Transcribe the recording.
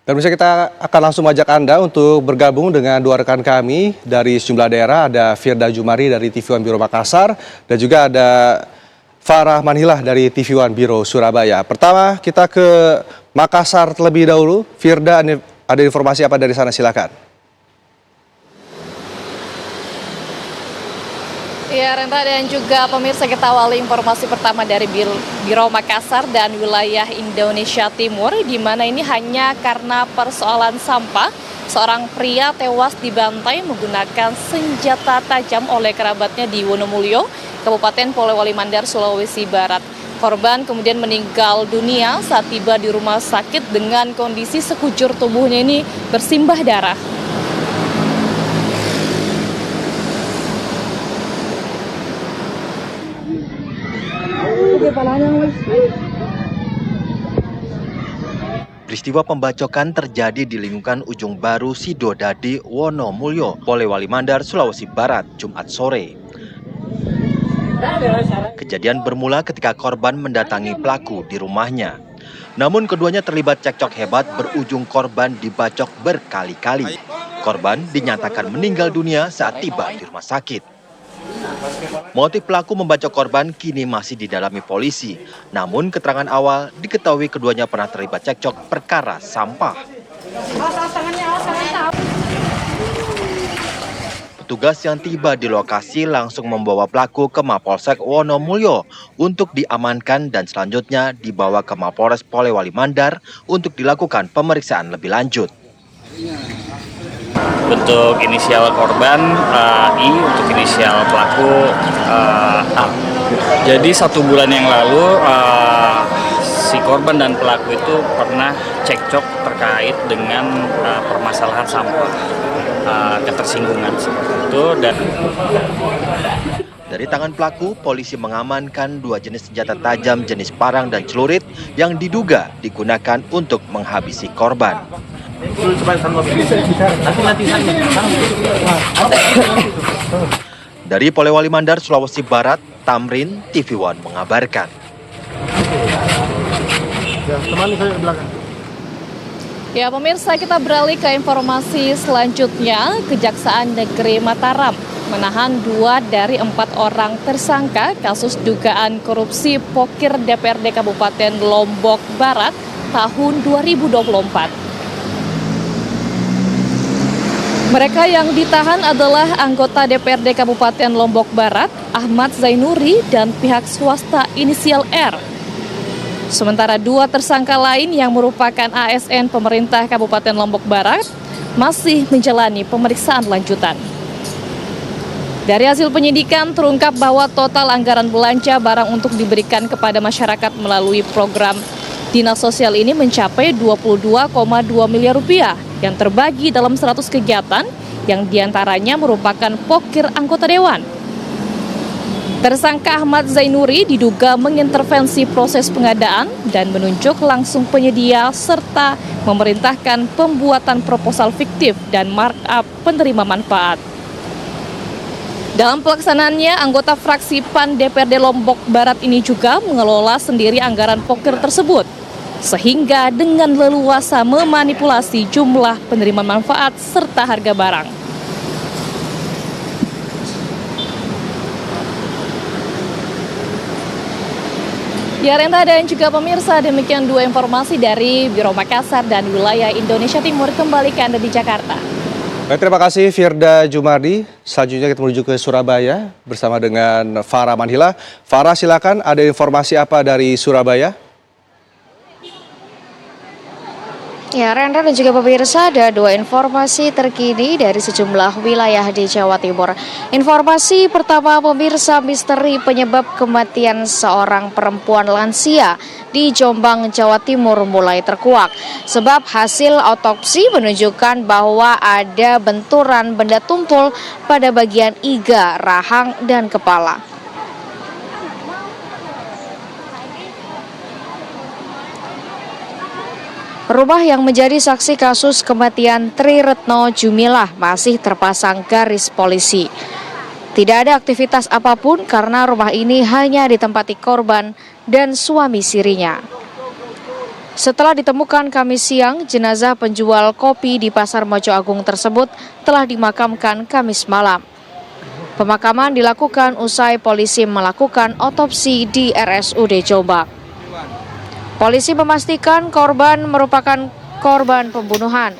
Dan misalnya kita akan langsung ajak Anda untuk bergabung dengan dua rekan kami dari sejumlah daerah. Ada Firda Jumari dari TV One Biro Makassar dan juga ada Farah Manhilah dari TV One Biro Surabaya. Pertama kita ke Makassar terlebih dahulu. Firda, ada informasi apa dari sana, silakan. Ya, Renta dan juga pemirsa, kita awali informasi pertama dari Biro Makassar dan wilayah Indonesia Timur, di mana ini hanya karena persoalan sampah. Seorang pria tewas dibantai menggunakan senjata tajam oleh kerabatnya di Wonomulyo, Kabupaten Polewali Mandar, Sulawesi Barat. Korban kemudian meninggal dunia saat tiba di rumah sakit dengan kondisi sekujur tubuhnya ini bersimbah darah. Peristiwa pembacokan terjadi di lingkungan Ujung Baru Sidodadi, Wonomulyo, Polewali Mandar, Sulawesi Barat, Jumat sore. Kejadian bermula ketika korban mendatangi pelaku di rumahnya. Namun keduanya terlibat cekcok hebat berujung korban dibacok berkali-kali. Korban dinyatakan meninggal dunia saat tiba di rumah sakit. Motif pelaku membacok korban kini masih didalami polisi. Namun keterangan awal diketahui keduanya pernah terlibat cekcok perkara sampah. Petugas yang tiba di lokasi langsung membawa pelaku ke Mapolsek Wonomulyo untuk diamankan dan selanjutnya dibawa ke Mapolres Polewali Mandar untuk dilakukan pemeriksaan lebih lanjut. Untuk inisial korban I, untuk inisial pelaku A. Jadi 1 bulan yang lalu si korban dan pelaku itu pernah cekcok terkait dengan permasalahan sampah, ketersinggungan seperti itu. Dan dari tangan pelaku, polisi mengamankan 2 jenis senjata tajam jenis parang dan celurit yang diduga digunakan untuk menghabisi korban. Dari Polewali Mandar, Sulawesi Barat, Tamrin, TV One mengabarkan. Ya, pemirsa, kita beralih ke informasi selanjutnya. Kejaksaan Negeri Mataram menahan 2 dari 4 orang tersangka kasus dugaan korupsi Pokir DPRD Kabupaten Lombok Barat tahun 2024. Mereka yang ditahan adalah anggota DPRD Kabupaten Lombok Barat, Ahmad Zainuri, dan pihak swasta inisial R. Sementara 2 tersangka lain yang merupakan ASN pemerintah Kabupaten Lombok Barat masih menjalani pemeriksaan lanjutan. Dari hasil penyidikan terungkap bahwa total anggaran belanja barang untuk diberikan kepada masyarakat melalui program Dinas Sosial ini mencapai 22,2 miliar rupiah yang terbagi dalam 100 kegiatan yang diantaranya merupakan pokir anggota dewan. Tersangka Ahmad Zainuri diduga mengintervensi proses pengadaan dan menunjuk langsung penyedia serta memerintahkan pembuatan proposal fiktif dan markup penerima manfaat. Dalam pelaksanaannya, anggota fraksi PAN DPRD Lombok Barat ini juga mengelola sendiri anggaran pokir tersebut, sehingga dengan leluasa memanipulasi jumlah penerima manfaat serta harga barang. Ya, Renta dan juga pemirsa, demikian 2 informasi dari Biro Makassar dan wilayah Indonesia Timur. Kembali ke Anda di Jakarta. Baik, terima kasih Firda Jumardi. Selanjutnya kita menuju ke Surabaya bersama dengan Farah Manhilah. Farah, silakan, ada informasi apa dari Surabaya? Ya, Rendra dan juga pemirsa, ada 2 informasi terkini dari sejumlah wilayah di Jawa Timur. Informasi pertama, pemirsa, misteri penyebab kematian seorang perempuan lansia di Jombang, Jawa Timur mulai terkuak. Sebab hasil otopsi menunjukkan bahwa ada benturan benda tumpul pada bagian iga, rahang, dan kepala. Rumah yang menjadi saksi kasus kematian Tri Retno Jumilah masih terpasang garis polisi. Tidak ada aktivitas apapun karena rumah ini hanya ditempati korban dan suami sirinya. Setelah ditemukan Kamis siang, jenazah penjual kopi di Pasar Mojo Agung tersebut telah dimakamkan Kamis malam. Pemakaman dilakukan usai polisi melakukan otopsi di RSUD Jombang. Polisi memastikan korban merupakan korban pembunuhan.